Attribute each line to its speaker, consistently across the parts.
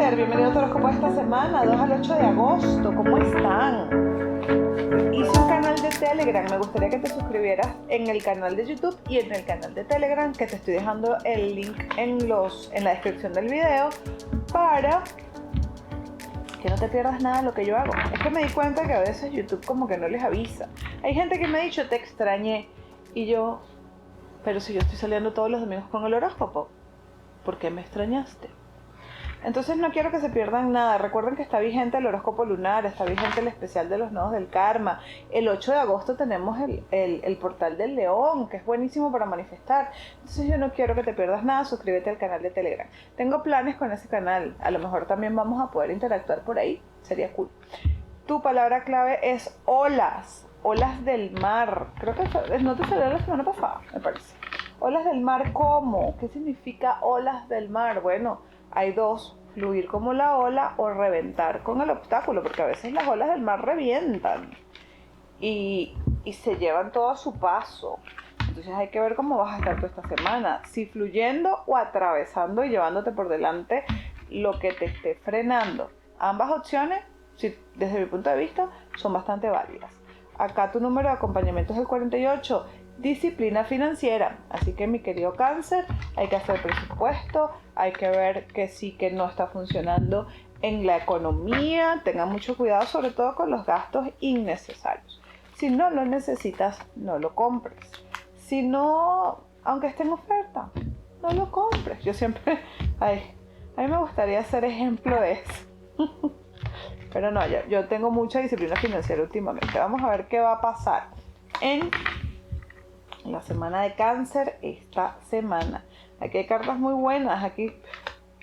Speaker 1: Cáncer, bienvenido a tu horóscopo esta semana, 2 al 8 de agosto, ¿cómo están? Hice un canal de Telegram, me gustaría que te suscribieras en el canal de YouTube y en el canal de Telegram, que te estoy dejando el link en la descripción del video, para que no te pierdas nada de lo que yo hago. Es que me di cuenta que a veces YouTube como que no les avisa. Hay gente que me ha dicho, te extrañé, y yo, pero si yo estoy saliendo todos los domingos con el horóscopo, ¿por qué me extrañaste? Entonces no quiero que se pierdan nada. Recuerden que está vigente el horóscopo lunar, está vigente el especial de los nodos del karma. El 8 de agosto tenemos el portal del león, que es buenísimo para manifestar. Entonces yo no quiero que te pierdas nada. Suscríbete al canal de Telegram. Tengo planes con ese canal. A lo mejor también vamos a poder interactuar por ahí. Sería cool. Tu palabra clave es olas. Olas del mar. Creo que no te salió la semana pasada, me parece. Olas del mar, ¿cómo? ¿Qué significa olas del mar? Bueno, hay dos: fluir como la ola o reventar con el obstáculo, porque a veces las olas del mar revientan y se llevan todo a su paso. Entonces hay que ver cómo vas a estar tú esta semana, si fluyendo o atravesando y llevándote por delante lo que te esté frenando. Ambas opciones, desde mi punto de vista, son bastante válidas. Acá tu número de acompañamiento es el 48. Disciplina financiera, así que mi querido Cáncer, hay que hacer presupuesto, hay que ver que sí, que no está funcionando en la economía. Tenga mucho cuidado, sobre todo con los gastos innecesarios. Si no lo necesitas, no lo compres. Si no, aunque esté en oferta, no lo compres. Yo siempre, a mí me gustaría ser ejemplo de eso. Pero no, yo tengo mucha disciplina financiera últimamente. Vamos a ver qué va a pasar en la semana de Cáncer esta semana. Aquí hay cartas muy buenas. Aquí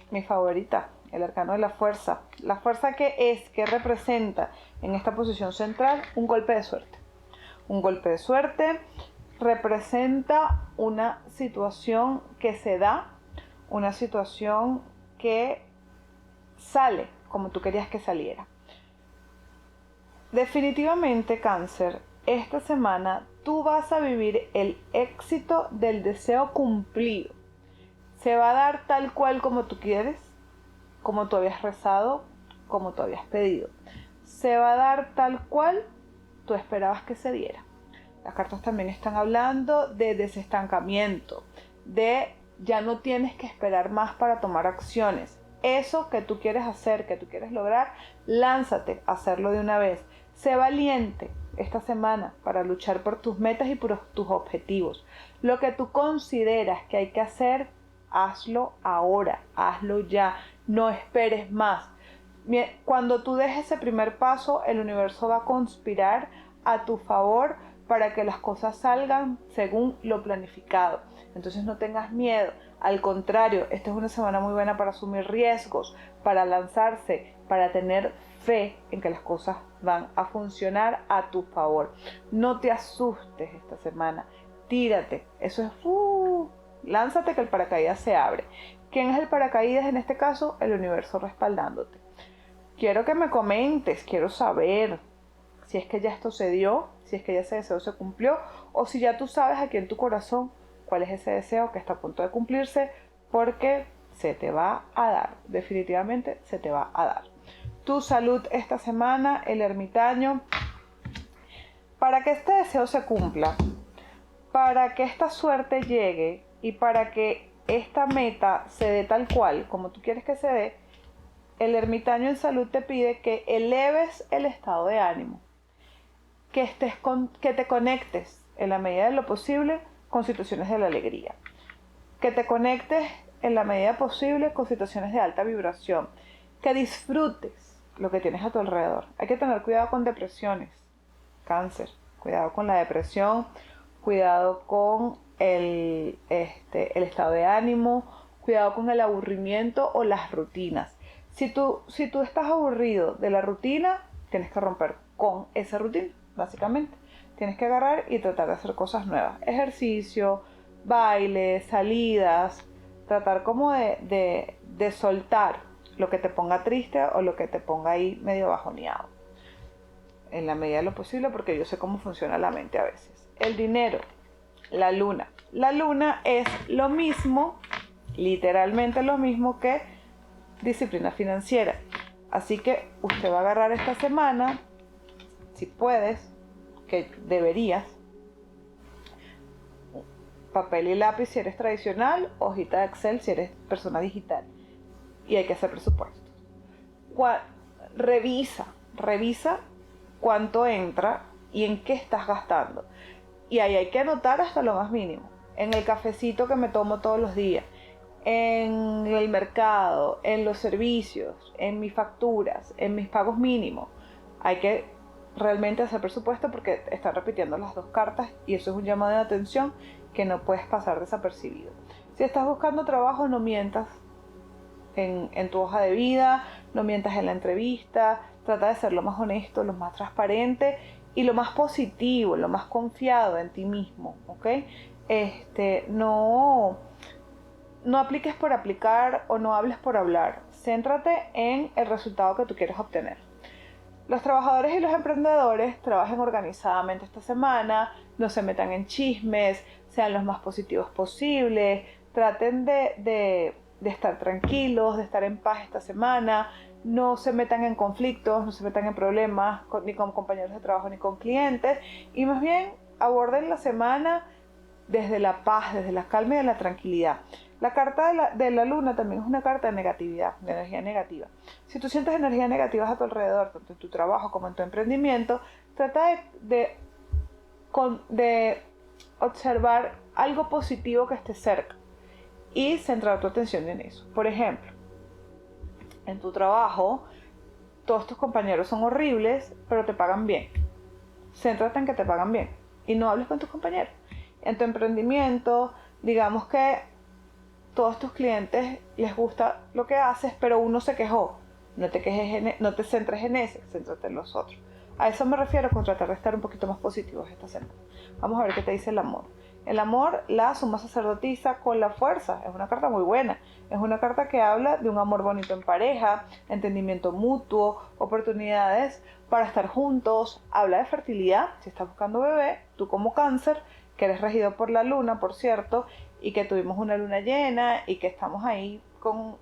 Speaker 1: mi favorita, el arcano de la fuerza. La fuerza que representa en esta posición central un golpe de suerte. Un golpe de suerte representa una situación que se da, una situación que sale como tú querías que saliera. Definitivamente, Cáncer, esta semana tú vas a vivir el éxito del deseo cumplido. Se va a dar tal cual como tú quieres, como tú habías rezado, como tú habías pedido. Se va a dar tal cual tú esperabas que se diera. Las cartas también están hablando de desestancamiento, de ya no tienes que esperar más para tomar acciones. Eso que tú quieres hacer, que tú quieres lograr, lánzate a hacerlo de una vez. Sé valiente esta semana para luchar por tus metas y por tus objetivos. Lo que tú consideras que hay que hacer, hazlo ahora, hazlo ya, no esperes más. Cuando tú des ese primer paso, el universo va a conspirar a tu favor para que las cosas salgan según lo planificado. Entonces no tengas miedo, al contrario, esta es una semana muy buena para asumir riesgos, para lanzarse, para tener fe en que las cosas van a funcionar a tu favor. No te asustes esta semana, tírate, eso es, lánzate que el paracaídas se abre. ¿Quién es el paracaídas en este caso? El universo respaldándote. Quiero que me comentes, quiero saber si es que ya esto se dio, si es que ya ese deseo se cumplió, o si ya tú sabes aquí en tu corazón cuál es ese deseo que está a punto de cumplirse, porque se te va a dar, definitivamente se te va a dar. Tu salud esta semana, el ermitaño. Para que este deseo se cumpla, para que esta suerte llegue y para que esta meta se dé tal cual como tú quieres que se dé, el ermitaño en salud te pide que eleves el estado de ánimo, que te conectes en la medida de lo posible con situaciones de la alegría, que te conectes en la medida posible con situaciones de alta vibración, que disfrutes lo que tienes a tu alrededor. Hay que tener cuidado con depresiones, Cáncer, cuidado con la depresión, cuidado con el estado de ánimo, cuidado con el aburrimiento o las rutinas. Si tú estás aburrido de la rutina, tienes que romper con esa rutina, básicamente. Tienes que agarrar y tratar de hacer cosas nuevas. Ejercicio, baile, salidas. Tratar como de soltar lo que te ponga triste o lo que te ponga ahí medio bajoneado. En la medida de lo posible, porque yo sé cómo funciona la mente a veces. El dinero, la luna. La luna es lo mismo, literalmente lo mismo que disciplina financiera. Así que usted va a agarrar esta semana, si puedes, que deberías, papel y lápiz si eres tradicional, hojita de Excel si eres persona digital. Y hay que hacer presupuestos. Revisa cuánto entra y en qué estás gastando. Y ahí hay que anotar hasta lo más mínimo. En el cafecito que me tomo todos los días, en el mercado, en los servicios, en mis facturas, en mis pagos mínimos. Hay que realmente hacer presupuesto porque están repitiendo las dos cartas y eso es un llamado de atención que no puedes pasar desapercibido. Si estás buscando trabajo, no mientas en tu hoja de vida, no mientas en la entrevista, trata de ser lo más honesto, lo más transparente y lo más positivo, lo más confiado en ti mismo, ¿ok? No apliques por aplicar o no hables por hablar. Céntrate en el resultado que tú quieres obtener. Los trabajadores y los emprendedores trabajen organizadamente esta semana, no se metan en chismes, sean los más positivos posibles, traten de estar tranquilos, de estar en paz esta semana, no se metan en conflictos, no se metan en problemas ni con compañeros de trabajo ni con clientes y más bien aborden la semana desde la paz, desde la calma y de la tranquilidad. La carta de la luna también es una carta de negatividad, de energía negativa. Si tú sientes energía negativa a tu alrededor, tanto en tu trabajo como en tu emprendimiento, trata de observar algo positivo que esté cerca y centrar tu atención en eso. Por ejemplo, en tu trabajo, todos tus compañeros son horribles, pero te pagan bien. Céntrate en que te pagan bien y no hables con tus compañeros. En tu emprendimiento, digamos que todos tus clientes les gusta lo que haces, pero uno se quejó. No te centres en ese, céntrate en los otros. A eso me refiero con tratar de estar un poquito más positivos esta semana. Vamos a ver qué te dice el amor. El amor, la suma sacerdotisa con la fuerza. Es una carta muy buena. Es una carta que habla de un amor bonito en pareja, entendimiento mutuo, oportunidades para estar juntos. Habla de fertilidad. Si estás buscando bebé, tú como Cáncer, que eres regido por la luna, por cierto, y que tuvimos una luna llena y que estamos ahí con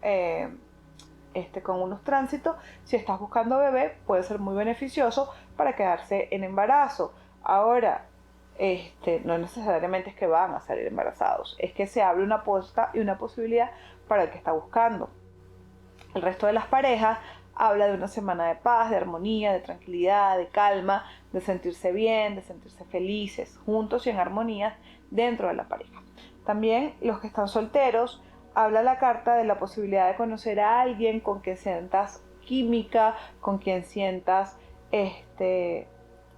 Speaker 1: unos tránsitos, si estás buscando bebé puede ser muy beneficioso para quedarse en embarazo. Ahora, no necesariamente es que van a salir embarazados, es que se abre una apuesta y una posibilidad para el que está buscando. El resto de las parejas habla de una semana de paz, de armonía, de tranquilidad, de calma, de sentirse bien, de sentirse felices, juntos y en armonía dentro de la pareja. También los que están solteros, habla la carta de la posibilidad de conocer a alguien con quien sientas química, con quien sientas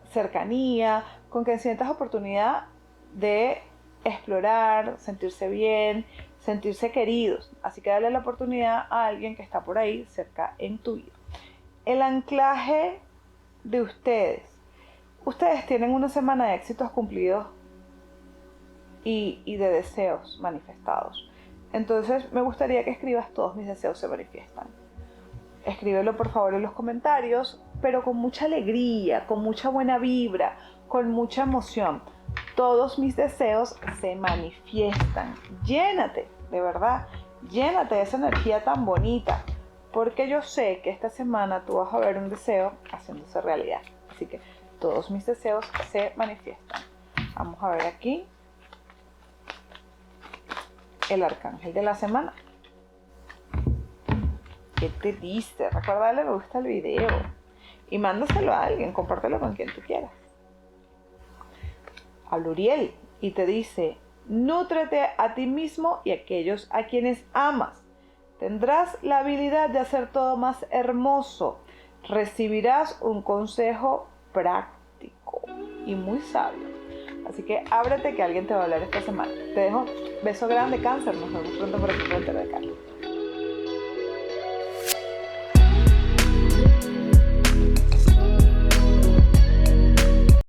Speaker 1: cercanía, con quien sientas oportunidad de explorar, sentirse bien, sentirse queridos. Así que dale la oportunidad a alguien que está por ahí cerca en tu vida. El anclaje de ustedes. Ustedes tienen una semana de éxitos cumplidos y de deseos manifestados. Entonces me gustaría que escribas todos mis deseos se manifiestan. Escríbelo por favor en los comentarios, pero con mucha alegría, con mucha buena vibra, con mucha emoción. Todos mis deseos se manifiestan. Llénate, de verdad, llénate de esa energía tan bonita, porque yo sé que esta semana tú vas a ver un deseo haciéndose realidad. Así que todos mis deseos se manifiestan. Vamos a ver aquí el arcángel de la semana. ¿Qué te dice? Recuerda darle me gusta al video y mándaselo a alguien, compártelo con quien tú quieras. Habla Uriel y te dice: nútrete a ti mismo y a aquellos a quienes amas. Tendrás la habilidad de hacer todo más hermoso. Recibirás un consejo práctico y muy sabio. Así que ábrete que alguien te va a hablar esta semana. Te dejo beso grande, Cáncer. Nos vemos pronto por aquí por el Tarot de Carlos.